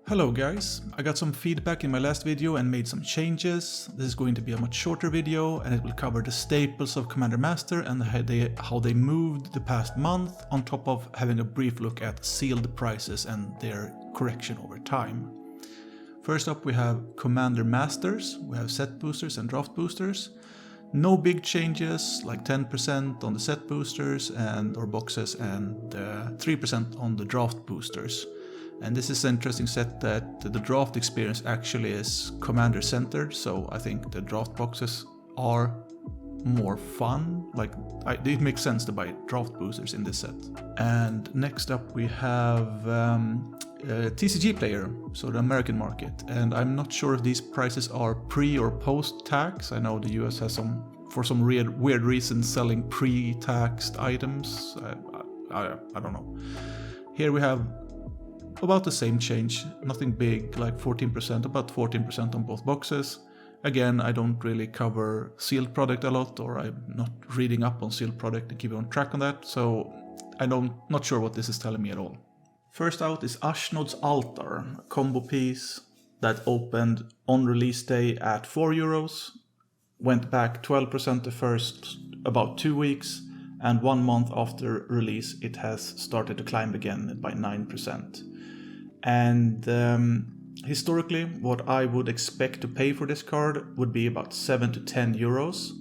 Hello guys, I got some feedback in my last video and made some changes. This is going to be a much shorter video and it will cover the staples of Commander Master and how they moved the past month, on top of having a brief look at sealed prices and their correction over time. First up we have Commander Masters, we have set boosters and draft boosters. No big changes, like 10% on the set boosters or boxes and 3% on the draft boosters. And this is an interesting set that the draft experience actually is commander centered, so I think the draft boxes are more fun. It makes sense to buy draft boosters in this set. And next up we have TCG player, so the American market. And I'm not sure if these prices are pre or post tax. I know the US has for some weird reason selling pre-taxed items. I don't know. Here we have about the same change, nothing big, like 14%, about 14% on both boxes. Again, I don't really cover sealed product a lot, or I'm not reading up on sealed product and keep on track on that, so not sure what this is telling me at all. First out is Ashnod's Altar, a combo piece that opened on release day at €4, went back 12% the first about 2 weeks, and 1 month after release it has started to climb again by 9%. And historically, what I would expect to pay for this card would be about €7 to €10.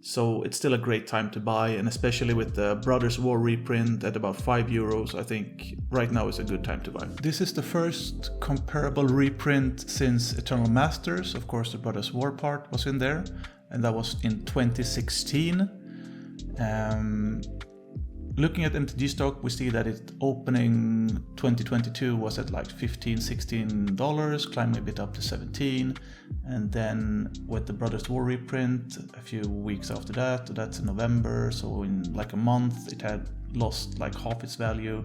So it's still a great time to buy, and especially with the Brothers War reprint at about €5, I think right now is a good time to buy. This is the first comparable reprint since Eternal Masters. Of course, the Brothers War part was in there, and that was in 2016. Looking at MTG stock, we see that it opening 2022 was at like $15, $16, climbing a bit up to $17, and then with the Brothers War reprint a few weeks after that, that's in November, so in like a month it had lost like half its value,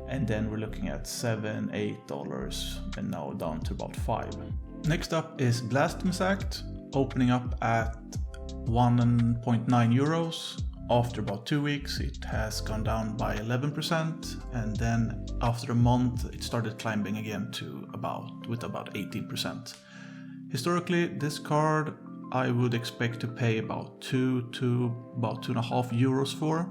and then we're looking at $7, $8, and now down to about $5. Next up is Blasphemous Act, opening up at €1.9. After about 2 weeks, it has gone down by 11%, and then after a month, it started climbing again with about 18%. Historically, this card I would expect to pay about €2 to about €2.50 for,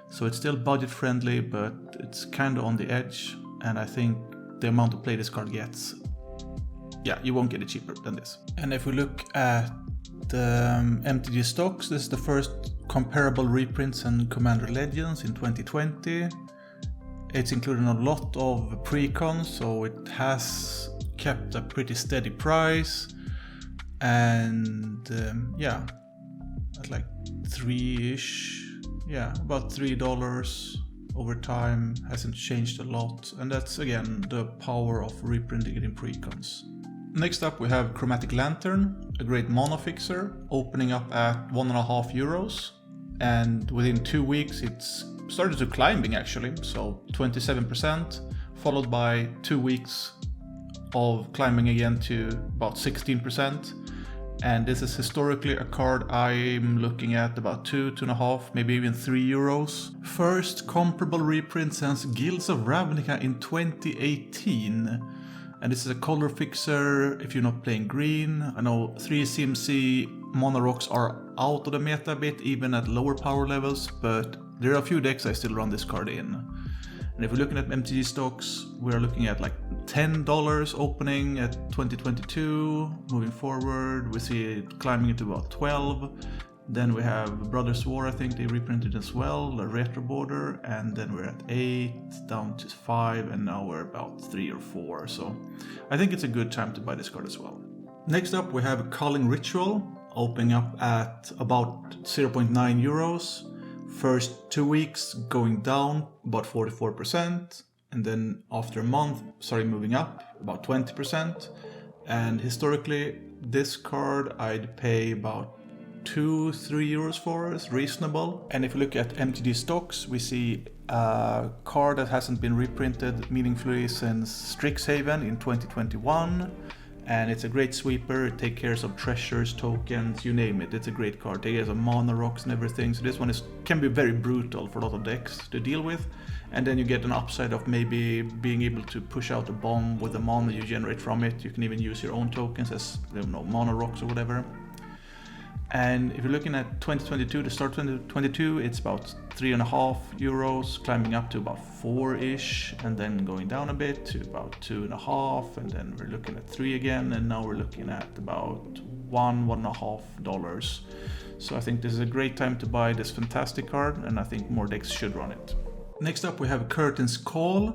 so it's still budget friendly, but it's kind of on the edge, and I think the amount of play this card gets, you won't get it cheaper than this. And if we look at the MTG stocks, this is the first comparable reprints and Commander Legends in 2020. It's including a lot of precons, so it has kept a pretty steady price, and at like $3-ish, about $3 over time, hasn't changed a lot, and that's again the power of reprinting it in precons. Next up we have Chromatic Lantern, a great mono fixer, opening up at €1.50, and within 2 weeks it's started to climbing actually, so 27%, followed by 2 weeks of climbing again to about 16%, and this is historically a card I'm looking at about €2.50, maybe even €3. First comparable reprint since Guilds of Ravnica in 2018. And this is a color fixer if you're not playing green. I know 3 CMC mono rocks are out of the meta a bit, even at lower power levels, but there are a few decks I still run this card in. And if we're looking at MTG stocks, we're looking at like $10 opening at 2022. Moving forward, we see it climbing into about 12. Then we have Brothers War, I think they reprinted as well, a retro border, and then we're at 8, down to 5, and now we're about 3 or 4, so I think it's a good time to buy this card as well. Next up we have Culling Ritual, opening up at about €0.9. First 2 weeks going down about 44%, and then after a month starting moving up about 20%, and historically this card I'd pay about €2-3 for, is reasonable. And if we look at MTG stocks, we see a card that hasn't been reprinted meaningfully since Strixhaven in 2021, And it's a great sweeper. It takes care of treasures, tokens, you name it. It's a great card. It has a mana rocks and everything. So this one can be very brutal for a lot of decks to deal with. And then you get an upside of maybe being able to push out a bomb with the mana you generate from it. You can even use your own tokens as, I don't know, mana rocks or whatever. And if you're looking at 2022, the start of 2022, it's about €3.5, climbing up to about 4-ish, and then going down a bit to about 2.5, and then we're looking at 3 again, and now we're looking at about $1.5. So I think this is a great time to buy this fantastic card, and I think more decks should run it. Next up we have Curtain's Call,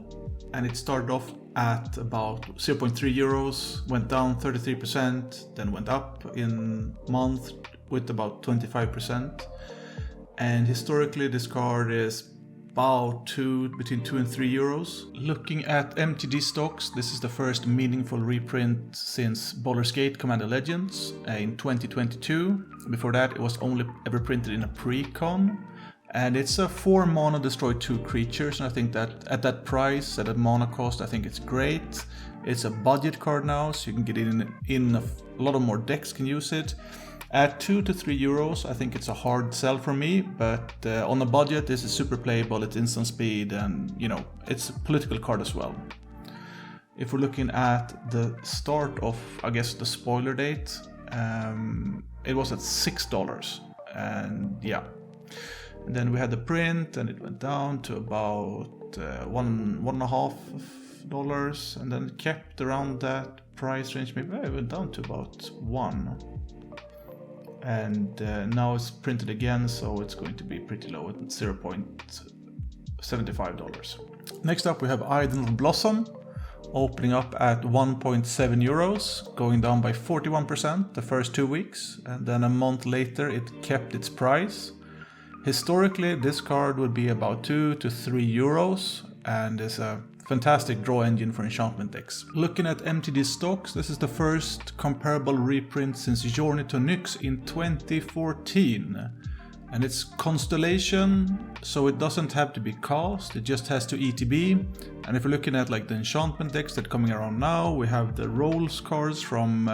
and it started off at about €0.3, went down 33%, then went up in month with about 25%. And historically this card is about between 2 and 3 euros. Looking at MTG stocks, this is the first meaningful reprint since Baldur's Gate Commander Legends in 2022. Before that it was only ever printed in a pre-con. And it's a 4 mana destroy 2 creatures, and I think that at that price, at that mana cost, I think it's great. It's a budget card now, so you can get it in a lot of more decks can use it. At 2 to 3 euros, I think it's a hard sell for me, but on a budget, this is super playable, it's instant speed, and you know, it's a political card as well. If we're looking at the start of, I guess, the spoiler date, it was at $6, and yeah. And then we had the print, and it went down to about $1.5, and then it kept around that price range. Maybe it went down to about $1. And now it's printed again, so it's going to be pretty low at $0.75. Next up we have Idle Blossom, opening up at €1.7, going down by 41% the first 2 weeks, and then a month later it kept its price. Historically this card would be about 2 to 3 euros, and is a fantastic draw engine for enchantment decks. Looking at MTG stocks, this is the first comparable reprint since Journey to Nyx in 2014. And it's Constellation, so it doesn't have to be cast, it just has to ETB. And if we're looking at like the enchantment decks that are coming around now, we have the Rolls cards from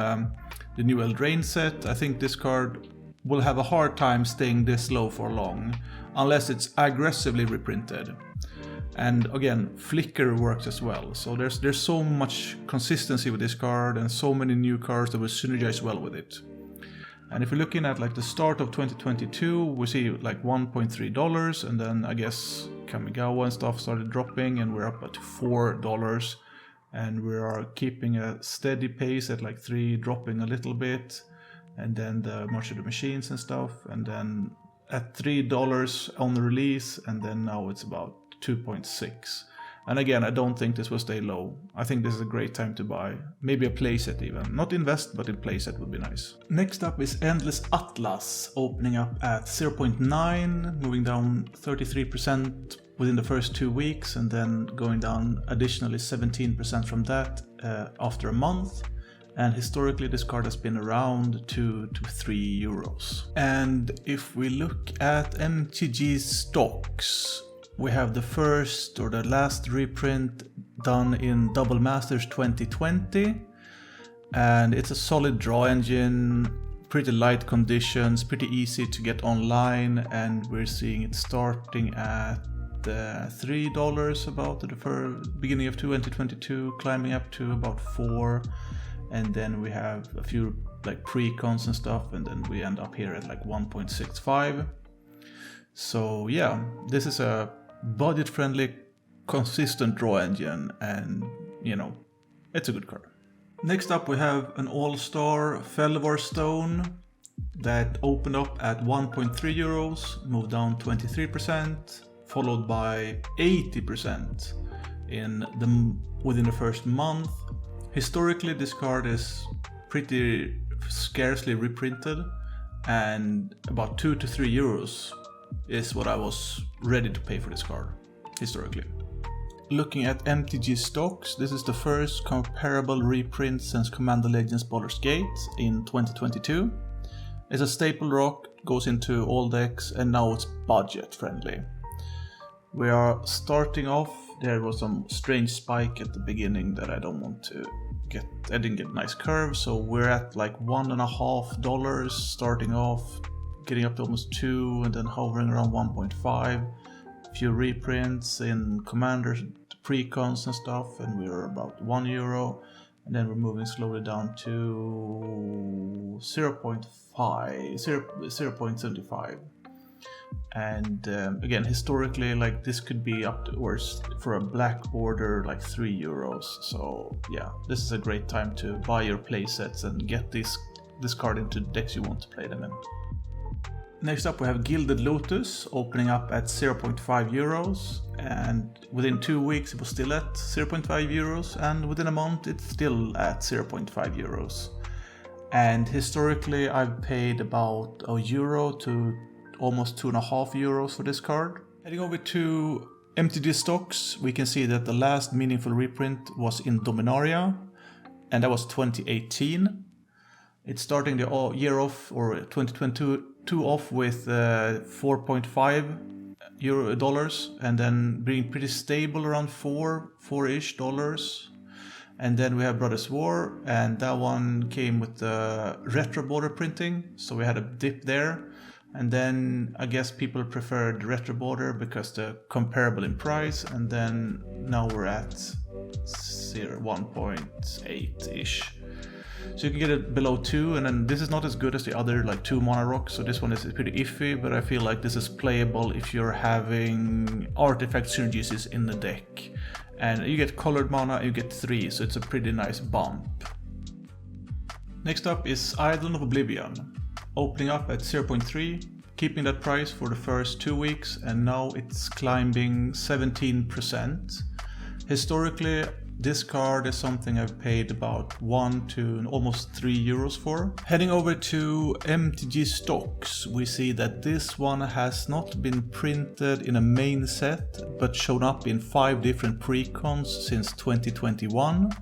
the new Eldraine set. I think this card will have a hard time staying this low for long, unless it's aggressively reprinted. And again, Flicker works as well, so there's so much consistency with this card and so many new cards that will synergize well with it. And if we're looking at like the start of 2022, we see like $1.3, and then I guess Kamigawa and stuff started dropping, and we're up at $4, and we are keeping a steady pace at like 3, dropping a little bit, and then the March of the Machines and stuff, and then at $3 on the release, and then now it's about 2.6. And again, I don't think this will stay low. I think this is a great time to buy. Maybe a playset even. Not invest, but in playset would be nice. Next up is Endless Atlas, opening up at 0.9, moving down 33% within the first 2 weeks, and then going down additionally 17% from that after a month. And historically this card has been around 2 to 3 euros. And if we look at MTG stocks, we have the first or the last reprint done in Double Masters 2020, and it's a solid draw engine, pretty light conditions, pretty easy to get online, and we're seeing it starting at $3 about at the beginning of 2022, climbing up to about 4, and then we have a few like pre-cons and stuff, and then we end up here at like 1.65. So yeah, this is a budget-friendly, consistent draw engine, and you know, it's a good card. Next up we have an all-star Felvar Stone that opened up at 1.3 euros, moved down 23%, followed by 80% within the first month. Historically this card is pretty scarcely reprinted, and about 2 to 3 euros is what I was ready to pay for this card, historically. Looking at MTG stocks, this is the first comparable reprint since Commander Legends Baldur's Gate in 2022. It's a staple rock, goes into all decks, and now it's budget friendly. We are starting off, there was some strange spike at the beginning that I don't want to I didn't get nice curves, so we're at like $1.50 starting off, getting up to almost 2, and then hovering around 1.5. A few reprints in commanders, precons and stuff, and we're about €1, and then we're moving slowly down to 0.75. And again, historically, like this could be upwards for a black border like €3. So yeah, this is a great time to buy your playsets and get this card into decks you want to play them in. Next up we have Gilded Lotus opening up at €0.5, and within 2 weeks it was still at €0.5, and within a month it's still at €0.5. And historically I've paid about €1 to almost €2.50 for this card. Heading over to MTG stocks, we can see that the last meaningful reprint was in Dominaria, and that was 2018. It's starting the year off, or 2022 off, with $4.5, and then being pretty stable around $4-ish. And then we have Brothers War, and that one came with the retro border printing, so we had a dip there. And then I guess people preferred retro border because they're comparable in price, and then now we're at 1.8-ish. So you can get it below 2, and then this is not as good as the other like 2 mana rock, so this one is pretty iffy, but I feel like this is playable if you're having artifact synergies in the deck. And you get colored mana, you get 3, so it's a pretty nice bump. Next up is Idol of Oblivion, opening up at 0.3, keeping that price for the first 2 weeks, and now it's climbing 17%. Historically, this card is something I've paid about €1 to almost €3 for. Heading over to MTG stocks, we see that this one has not been printed in a main set, but shown up in 5 different precons since 2021.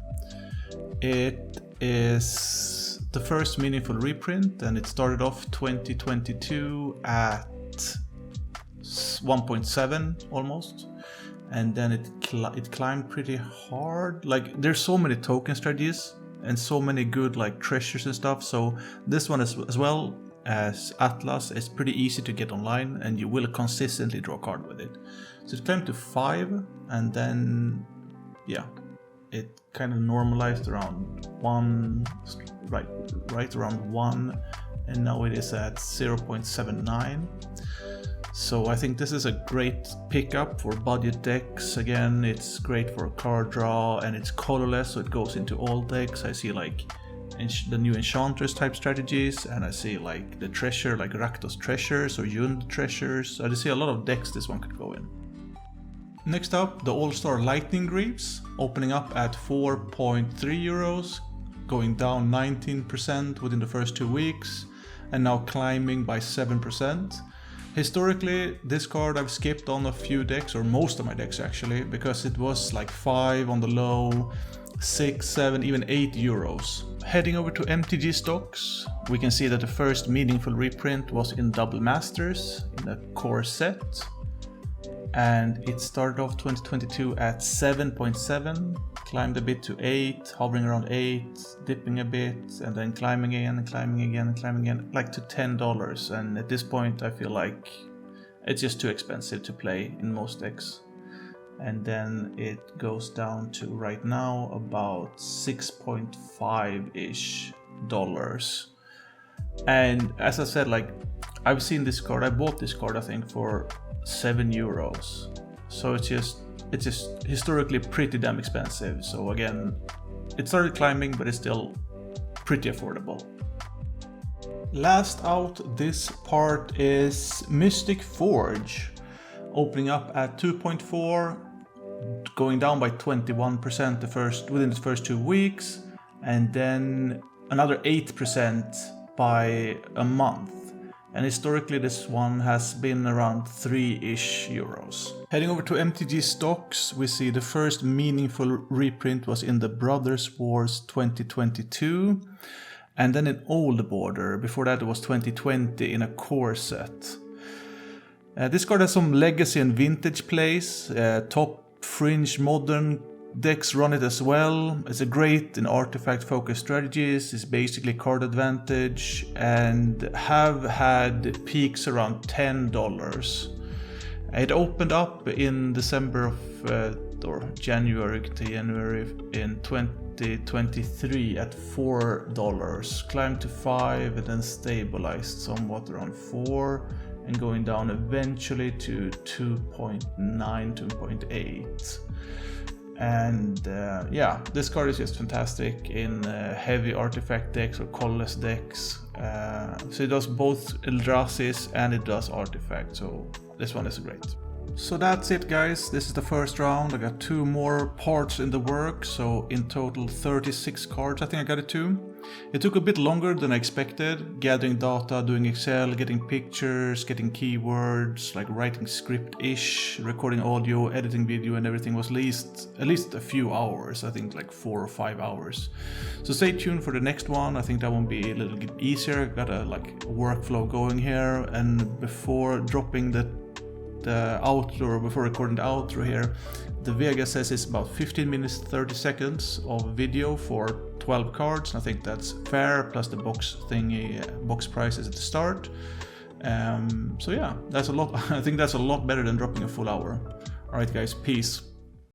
It is the first meaningful reprint, and it started off 2022 at 1.7 almost. And then it climbed pretty hard. Like, there's so many token strategies and so many good like treasures and stuff, so this one as well as Atlas is pretty easy to get online, and you will consistently draw a card with it. So it climbed to 5, and then yeah, it kind of normalized around 1, right around 1, and now it is at 0.79. So I think this is a great pickup for budget decks. Again, it's great for card draw, and it's colorless, so it goes into all decks. I see like the new Enchantress type strategies, and I see like the treasure, like Rakdos treasures or Yund treasures. I just see a lot of decks this one could go in. Next up, the All-Star Lightning Greaves, opening up at €4.3, going down 19% within the first 2 weeks, and now climbing by 7%. Historically, this card I've skipped on a few decks, or most of my decks actually, because it was like 5 on the low, 6, 7, even €8. Heading over to MTG stocks, we can see that the first meaningful reprint was in Double Masters, in a core set. And it started off 2022 at 7.7, climbed a bit to 8, hovering around 8, dipping a bit, and then climbing again and climbing again and climbing again, like to $10. And at this point I feel like it's just too expensive to play in most decks. And then it goes down to right now about $6.5-ish. And as I said, like, I've seen this card, I bought this card I think for €7. So it's just historically pretty damn expensive. So again, it started climbing, but it's still pretty affordable. Last out this part is Mystic Forge, opening up at 2.4, going down by 21% within the first 2 weeks, and then another 8% by a month. And historically this one has been around €3-ish. Heading over to MTG stocks, we see the first meaningful reprint was in the Brothers Wars 2022, and then an old border. Before that it was 2020 in a core set. This card has some legacy and vintage plays, top fringe modern Decks run it as well. It's a great in artifact focused strategies. It's basically card advantage and have had peaks around $10. It opened up in December of or January in 2023 at $4, climbed to $5 and then stabilized somewhat around 4 and going down eventually to 2.9, 2.8. And yeah, this card is just fantastic in heavy artifact decks or colorless decks. So it does both Eldrazi's and it does artifact, so this one is great. So that's it guys, this is the first round. I got 2 more parts in the works, so in total 36 cards I think I got it to. It took a bit longer than I expected, gathering data, doing Excel, getting pictures, getting keywords, like writing script-ish, recording audio, editing video and everything was at least a few hours, I think like 4 or 5 hours. So stay tuned for the next one, I think that one will be a little bit easier, got a workflow going here, and before dropping the outro, before recording the outro here, the Vega says it's about 15 minutes 30 seconds of video for 12 cards, and I think that's fair, plus the box price is at the start. So yeah, that's a lot. I think that's a lot better than dropping a full hour. Alright guys, peace.